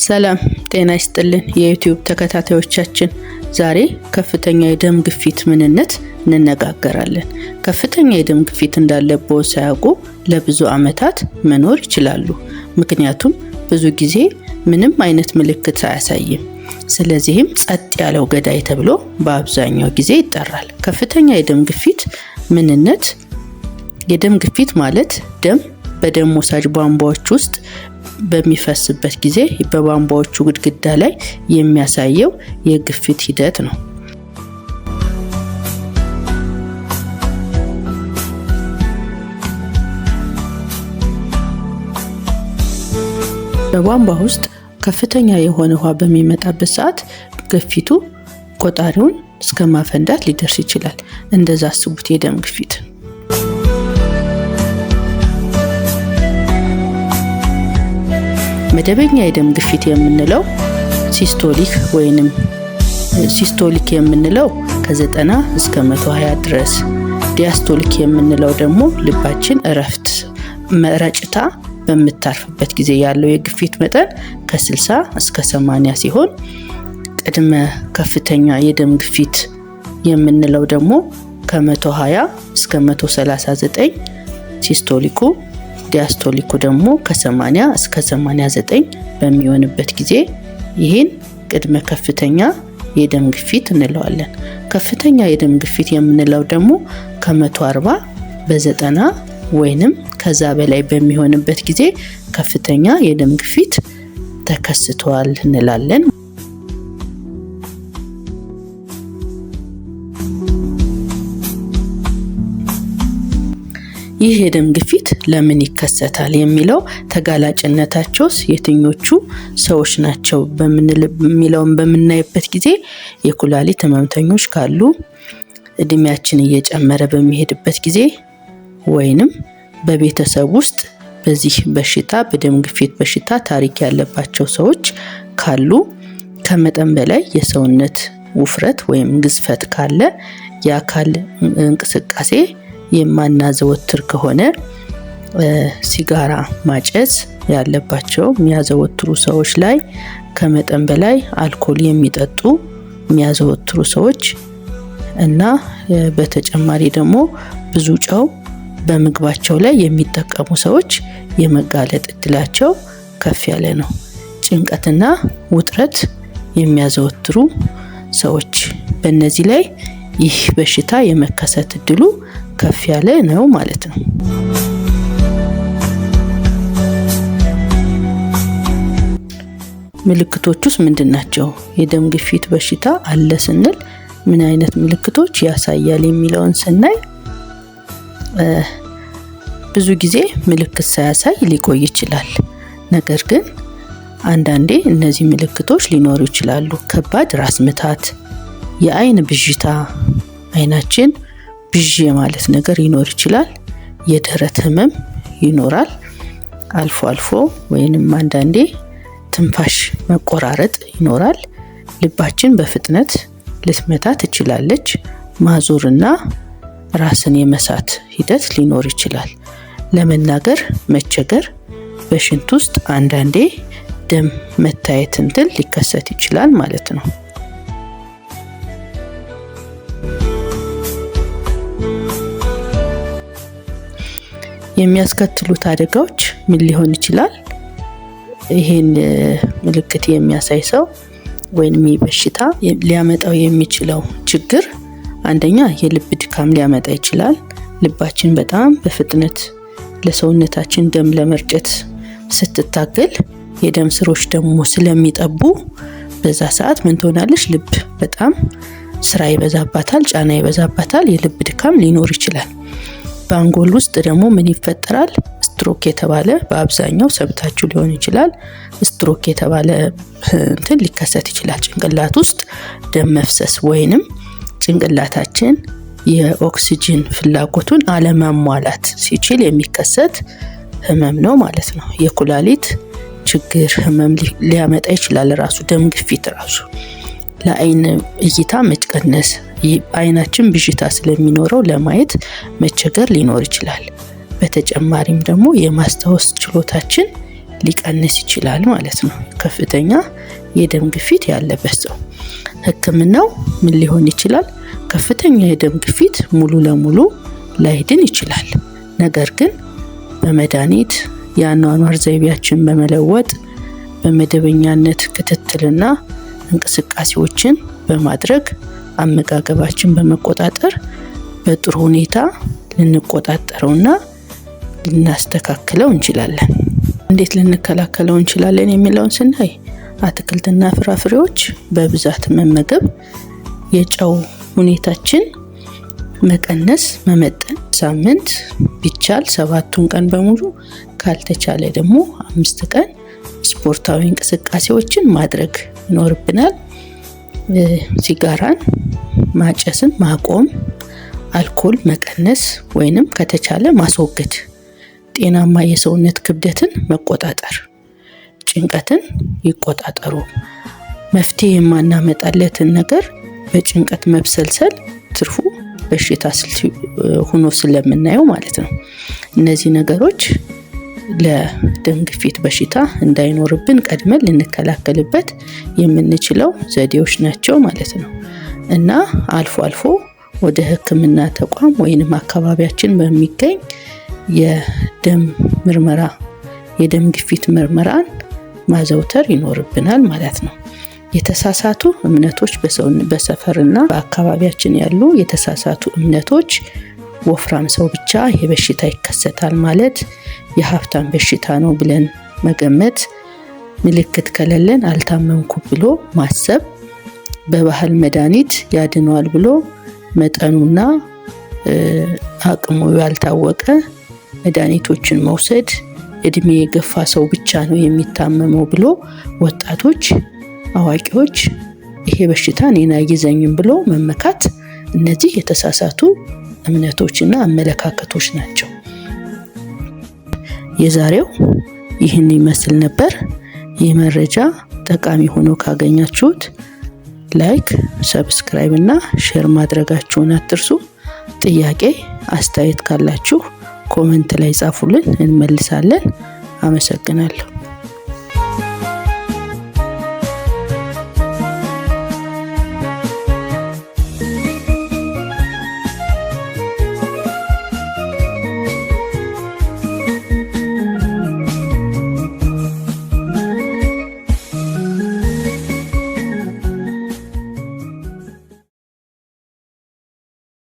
ሰላም ጤና ይስጥልን የዩቲዩብ ተከታታዮቻችን፣ ዛሬ ከፍተኛ የደም ግፊት ምንነት እንነጋገራለን። ከፍተኛ የደም ግፊት እንዳለብዎ ሳያውቁ ለብዙ ዓመታት መኖር ይችላሉ። ምክንያቱም ብዙ ጊዜ ምንም አይነት ምልክት አያሳይም። ስለዚህም ጸጥ ያለው ገዳይ ተብሎ በአብዛኛው ጊዜ ይጠራል። ከፍተኛ የደም ግፊት ምንነት፣ የደም ግፊት ማለት ደም በደም ወሳጅ ቧንቧዎች ውስጥ በሚፈስበት ጊዜ በቧንቧዎቹ ግድግዳ ላይ የሚያሳየው የግፊት ሂደት ነው። በቧንቧ ውስጥ ከፍተኛ የሆነ ውሃ በሚመጣበት ሰዓት ግፊቱ ቆጣሪውን እስከ ማፈንዳት ሊደርስ ይችላል። እንደዛ አስቡት የደም ግፊት። መደበኛ የደም ግፊት የምንለው ሲስቶሊክ የምንለው ከ90 እስከ 120 ድረስ፣ ዲያስቶሊክ የምንለው ደግሞ ልባችን እረፍት መረጭታ በምታርፍበት ጊዜ ያለው የግፊት መጠን ከ60 እስከ 80 ሲሆን፣ ቅድመ ከፍተኛ የደም ግፊት የምንለው ደግሞ ከ120 እስከ 139 ሲስቶሊኩ፣ ዲያስቶሊኩ ደግሞ ከ80 እስከ 89 በሚሆንበት ጊዜ ይህን ቅድመ ከፍተኛ የደም ግፊት እንለዋለን። ከፍተኛ የደም ግፊት የምንለው ደግሞ ከ140 በ90 ወይንም ከዛ በላይ በሚሆንበት ጊዜ ከፍተኛ የደም ግፊት ተከስቷል እንላለን። ይህ የደም ግፊት ለምን ይከሰታል የሚለው ተጋላጭነታቸውስ የትኞቹ ሰዎች ናቸው በሚለውን በምናይበት ጊዜ የኩላሊት ህመምተኞች ካሉ፣ እድሜያችን እየጨመረ በሚሄድበት ጊዜ፣ ወይንም በቤተሰብ ውስጥ በዚህ በሽታ በደም ግፊት በሽታ ታሪክ ያለባቸው ሰዎች ካሉ፣ ከመጠን በላይ የሰውነት ውፍረት ወይም ግዝፈት ካለ፣ የአካል እንቅስቃሴ የማናዘወትር ከሆነ፣ ሲጋራ ማጨስ ያለባቸው የሚያዘወትሩ ሰዎች ላይ፣ ከመጠን በላይ አልኮል የሚጠጡ የሚያዘወትሩ ሰዎች እና በተጨማሪ ደግሞ ብዙ ጨው በምግባቸው ላይ የሚጠቀሙ ሰዎች የመጋለጥ እድላቸው ከፍ ያለ ነው። ጭንቀትና ውጥረት የሚያዘወትሩ ሰዎች፣ በእነዚህ ላይ ይህ በሽታ የመከሰት እድሉ ከፍ ያለ ነው ማለት ነው። ምልክቶቹስ ምንድናቸው? የደም ግፊት በሽታ አለ ስንል ምን አይነት ምልክቶች ያሳያል የሚለውን ስናይ፣ ብዙ ጊዜ ምልክት ሳያሳይ ሊቆይ ይችላል። ነገር ግን አንዳንዴ እነዚህ ምልክቶች ሊኖሩ ይችላሉ። ከባድ ራስ ምታት፣ የአይን ብዥታ፣ አይናችን ብዥ ማለት ነገር ይኖር ይችላል። የደረት ህመም ይኖራል አልፎ አልፎ፣ ወይንም አንዳንዴ ትንፋሽ መቆራረጥ ይኖራል። ልባችን በፍጥነት ልትመታ ትችላለች። ማዞርና ራስን የመሳት ሂደት ሊኖር ይችላል። ለመናገር መቸገር፣ በሽንት ውስጥ አንዳንዴ ደም መታየት ሊከሰት ይችላል ማለት ነው። የሚያስከትሉት አደጋዎች ምን ሊሆን ይችላል? ይሄን ምልክት የሚያሳይ ሰው ወይንም በሽታ ሊያመጣው የሚችለው ችግር፣ አንደኛ የልብ ድካም ሊያመጣ ይችላል። ልባችን በጣም በፍጥነት ለሰውነታችን ደም ለመርጨት ስትታገል የደም ስሮች ደግሞ ስለሚጠቡ በዛ ሰዓት ምን ትሆናለች? ልብ በጣም ስራ ይበዛባታል፣ ጫና ይበዛባታል። የልብ ድካም ሊኖር ይችላል። በአንጎል ውስጥ ደግሞ ምን ይፈጠራል? ስትሮክ የተባለ በአብዛኛው ሰብታችሁ ሊሆን ይችላል። ስትሮክ የተባለ ሊከሰት ይችላል። ጭንቅላት ውስጥ ደም መፍሰስ ወይንም ጭንቅላታችን የኦክሲጅን ፍላጎቱን አለማሟላት ሲችል የሚከሰት ህመም ነው ማለት ነው። የኩላሊት ችግር ህመም ሊያመጣ ይችላል። ራሱ ደም ግፊት ራሱ ለአይን እይታ መቀነስ፣ አይናችን ብዥታ ስለሚኖረው ለማየት መቸገር ሊኖር ይችላል። በተጨማሪም ደግሞ የማስታወስ ችሎታችን ሊቀንስ ይችላል ማለት ነው። ከፍተኛ የደም ግፊት ያለበት ሰው ህክምናው ምን ሊሆን ይችላል? ከፍተኛ የደም ግፊት ሙሉ ለሙሉ ላይድን ይችላል። ነገር ግን በመድኃኒት የአኗኗር ዘይቤያችን በመለወጥ በመደበኛነት ክትትልና እንቅስቃሴዎችን በማድረግ አመጋገባችን በመቆጣጠር በጥሩ ሁኔታ ልንቆጣጠረውና ልናስተካክለው እንችላለን። እንዴት ልንከላከለው እንችላለን የሚለውን ስናይ አትክልትና ፍራፍሬዎች በብዛት መመገብ፣ የጨው ሁኔታችን መቀነስ መመጠን፣ ሳምንት ቢቻል 7ቱን ቀን በሙሉ ካልተቻለ ደግሞ 5 ቀን ስፖርታዊ እንቅስቃሴዎችን ማድረግ ይኖርብናል። ሲጋራን ማጨስን ማቆም፣ አልኮል መቀነስ ወይንም ከተቻለ ማስወገድ፣ ጤናማ የሰውነት ክብደትን መቆጣጠር፣ ጭንቀትን ይቆጣጠሩ። መፍትሄ የማናመጣለትን ነገር በጭንቀት መብሰልሰል ትርፉ በሽታ ሆኖ ስለምናየው ማለት ነው። እነዚህ ነገሮች ለደም ግፊት በሽታ እንዳይኖርብን ቀድመን ልንከላከልበት የምንችለው ዘዴዎች ናቸው ማለት ነው እና አልፎ አልፎ ወደ ህክምና ተቋም ወይንም አካባቢያችን በሚገኝ የደም ግፊት ምርመራን ማዘውተር ይኖርብናል ማለት ነው። የተሳሳቱ እምነቶች በሰፈርና በአካባቢያችን ያሉ የተሳሳቱ እምነቶች ወፍራም ሰው ብቻ ይሄ በሽታ ይከሰታል ማለት የሀብታም በሽታ ነው ብለን መገመት፣ ምልክት ከሌለን አልታመምኩም ብሎ ማሰብ፣ በባህል መድኃኒት ያድነዋል ብሎ መጠኑና አቅሙ ያልታወቀ መድኃኒቶችን መውሰድ፣ እድሜ የገፋ ሰው ብቻ ነው የሚታመመው ብሎ ወጣቶች፣ አዋቂዎች ይሄ በሽታ እኔን አይይዘኝም ብሎ መመካት፣ እነዚህ የተሳሳቱ እምነቶችና አመለካከቶች ናቸው። የዛሬው ይህን ይመስል ነበር። ይህ መረጃ ጠቃሚ ሆኖ ካገኛችሁት ላይክ፣ ሰብስክራይብ እና ሼር ማድረጋችሁን አትርሱ። ጥያቄ አስተያየት ካላችሁ ኮሜንት ላይ ጻፉልን፣ እንመልሳለን። አመሰግናለሁ።